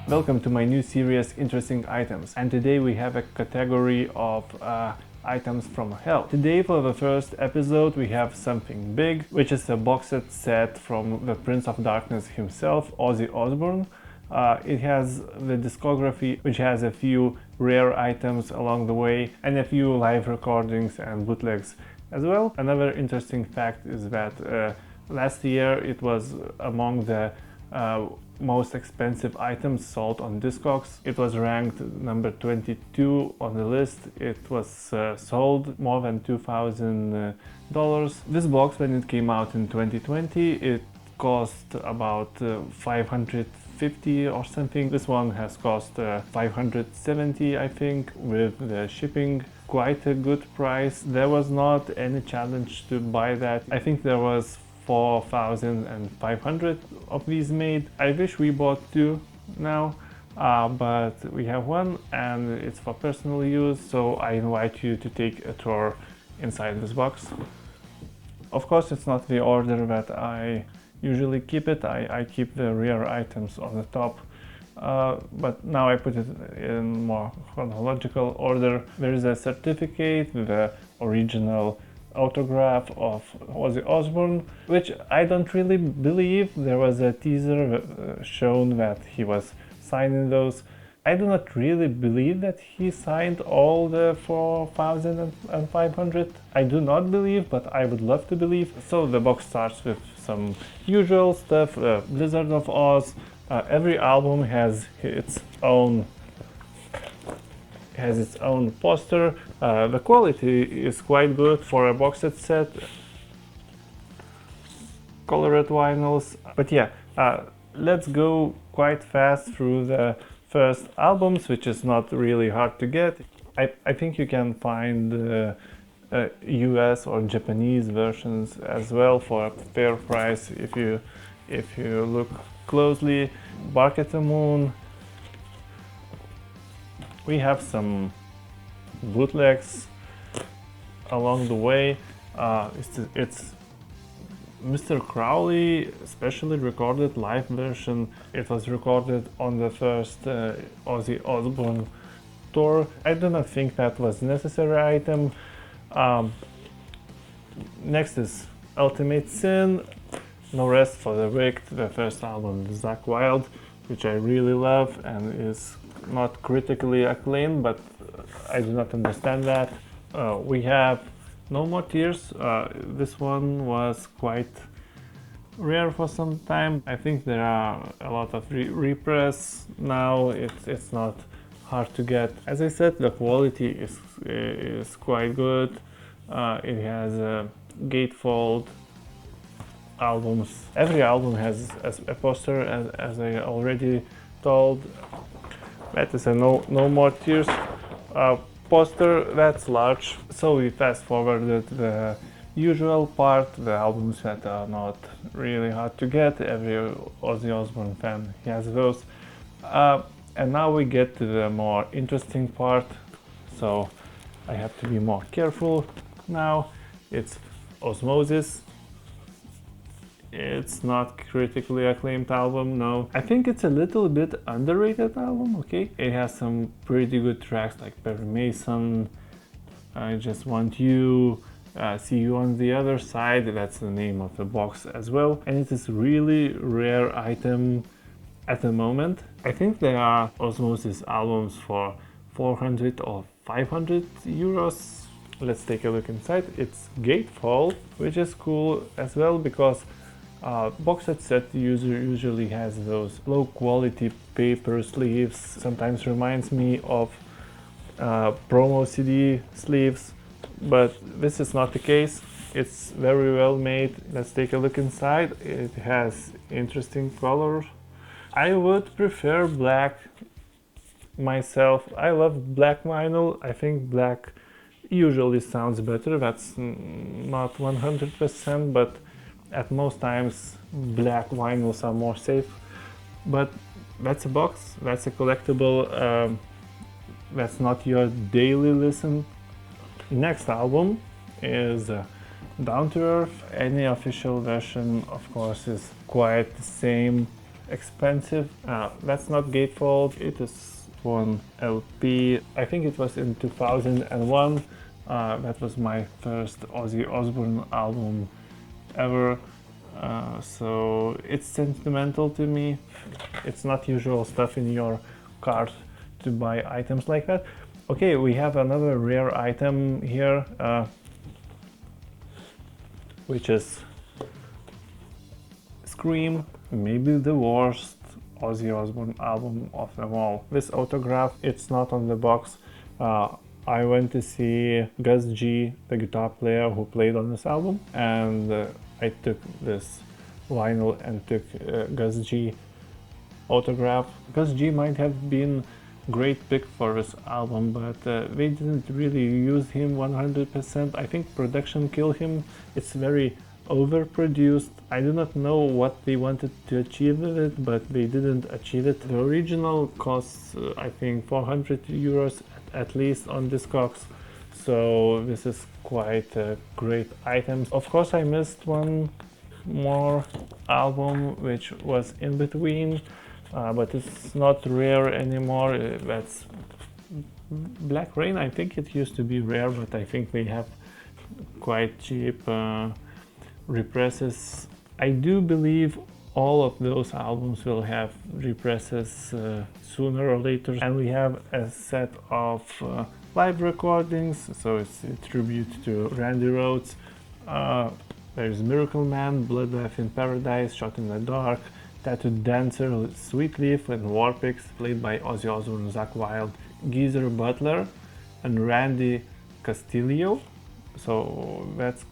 Welcome to my new series Interesting Items, and today we have a category of items from hell. Today for the first episode we have something big, which is a box set from the Prince of Darkness himself, Ozzy Osbourne. It has the discography, which has a few rare items along the way and a few live recordings and bootlegs as well. Another interesting fact is that last year it was among the most expensive items sold on Discogs. It was ranked number 22 on the list. It was sold more than $2,000. This box, when it came out in 2020, it cost about 550 or something. This one has cost 570, I think, with the shipping. Quite a good price. There was not any challenge to buy that. I think there was 4,500 of these made. I wish we bought two now, but we have one and it's for personal use, so I invite you to take a tour inside this box. Of course, it's not the order that I usually keep it. I keep the rare items on the top, but now I put it in more chronological order. There is a certificate with the original autograph of Ozzy Osbourne, which I don't really believe. There was a teaser shown that he was signing those. I do not really believe that he signed all the 4,500. I do not believe, but I would love to believe. So the box starts with some usual stuff, Blizzard of Oz. Every album has its own poster. The quality is quite good for a box set. Colored vinyls. But yeah, let's go quite fast through the first albums, which is not really hard to get. I think you can find US or Japanese versions as well for a fair price if you look closely. Bark at the Moon. We have some bootlegs along the way. It's Mr. Crowley specially recorded live version. It was recorded on the first Ozzy Osbourne tour. I do not think that was a necessary item. Next is Ultimate Sin, No Rest for the Wicked, the first album, Zakk Wylde, which I really love and is not critically acclaimed, but I do not understand that. We have No More Tears. This one was quite rare for some time. I think there are a lot of repress now. It's not hard to get. As I said, the quality is quite good. It has a gatefold albums. Every album has a poster, as I already told. That is a No More Tears poster that's large. So we fast forwarded the usual part, the albums that are not really hard to get. Every Ozzy Osbourne fan has those. And now we get to the more interesting part. So I have to be more careful now. It's Osmosis. It's not critically acclaimed album, no. I think it's a little bit underrated album, okay? It has some pretty good tracks like Perry Mason, I Just Want You, See You on the Other Side, that's the name of the box as well. And it is really rare item at the moment. I think there are Osmosis albums for 400 or 500 euros. Let's take a look inside. It's gatefold, which is cool as well because box set usually has those low quality paper sleeves. Sometimes reminds me of promo CD sleeves, but this is not the case. It's very well made. Let's take a look inside. It has interesting colors. I would prefer black myself. I love black vinyl. I think black usually sounds better. That's not 100%, but at most times black vinyls are more safe. But that's a box, that's a collectible, that's not your daily listen. Next album is Down to Earth. Any official version, of course, is quite the same expensive. That's not gatefold, it is one LP. I think it was in 2001. That was my first Ozzy Osbourne album ever. So it's sentimental to me. It's not usual stuff in your cart to buy items like that. Okay, we have another rare item here, which is Scream, maybe the worst Ozzy Osbourne album of them all. This autograph, it's not on the box. I went to see Gus G, the guitar player who played on this album, and I took this vinyl and took Gus G autograph. Gus G might have been great pick for this album, but they didn't really use him 100%. I think production killed him. It's very overproduced. I do not know what they wanted to achieve with it, but they didn't achieve it. The original costs I think 400 euros at least on Discogs, so this is quite a great item. Of course I missed one more album which was in between, but it's not rare anymore. That's Black Rain. I think it used to be rare, but I think they have quite cheap represses. I do believe all of those albums will have represses sooner or later, and we have a set of live recordings, so it's a tribute to Randy Rhoads. There's Miracle Man, Bloodbath in Paradise, Shot in the Dark, Tattooed Dancer, Sweet Leaf, and Warpix, played by Ozzy Osbourne, Zakk Wylde, Geezer Butler, and Randy Castillo. So that's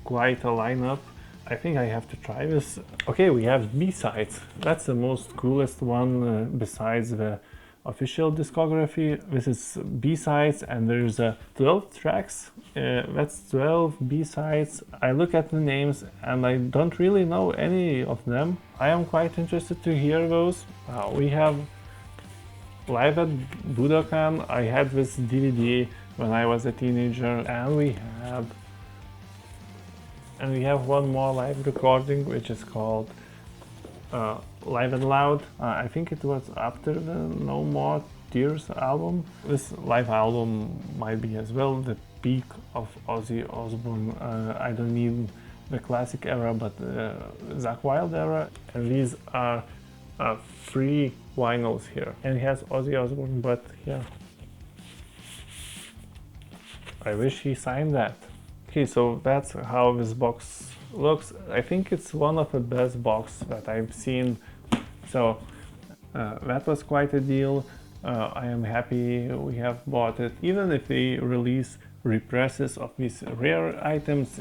quite a lineup. I think I have to try this. Okay, we have B-sides. That's the most coolest one besides the official discography. This is B-sides, and there's 12 tracks. That's 12 B-sides. I look at the names and I don't really know any of them. I am quite interested to hear those. We have Live at Budokan. I had this DVD when I was a teenager, and we have one more live recording, which is called Live and Loud. I think it was after the No More Tears album. This live album might be as well the peak of Ozzy Osbourne. I don't mean the classic era, but Zakk Wylde era. And these are free vinyls here. And it has Ozzy Osbourne, but yeah. I wish he signed that. Okay, so that's how this box looks. I think it's one of the best boxes that I've seen. So that was quite a deal. I am happy we have bought it. Even if they release represses of these rare items,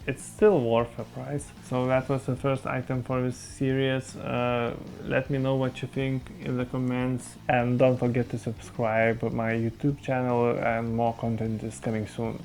it's still worth a price. So that was the first item for this series. Let me know what you think in the comments, and don't forget to subscribe to my YouTube channel, and more content is coming soon.